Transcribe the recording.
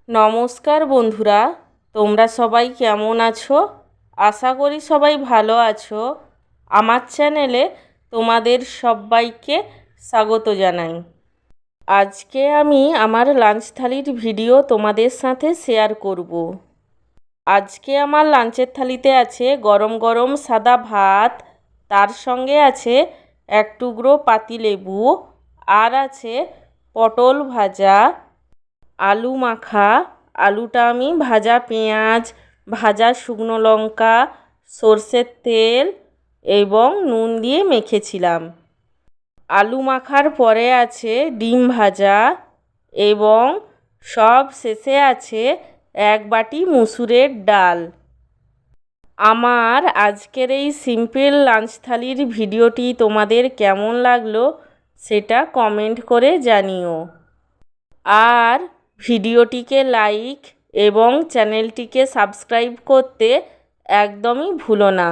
নমস্কার বন্ধুরা, তোমরা সবাই কেমন আছো? আশা করি সবাই ভালো আছো। আমার চ্যানেলে তোমাদের সবাইকে স্বাগত জানাই। আজকে আমি আমার লাঞ্চ থালির ভিডিও তোমাদের সাথে শেয়ার করব। আজকে আমার লাঞ্চের থালিতে আছে গরম গরম সাদা ভাত, তার সঙ্গে আছে এক টুকরো পাতিলেবু, আর আছে পটল ভাজা, আলু মাখা। আলুটা আমি ভাজা পেঁয়াজ, ভাজা শুকনো লঙ্কা, সর্ষের তেল এবং নুন দিয়ে মেখেছিলাম। আলু মাখার পরে আছে ডিম ভাজা এবং সব শেষে আছে এক বাটি মুসুরের ডাল। আমার আজকের এই সিম্পল লাঞ্চ থালির ভিডিওটি তোমাদের কেমন লাগলো সেটা কমেন্ট করে জানিও। আর ভিডিওটিকে লাইক এবং চ্যানেলটিকে সাবস্ক্রাইব করতে একদমই ভুলো না।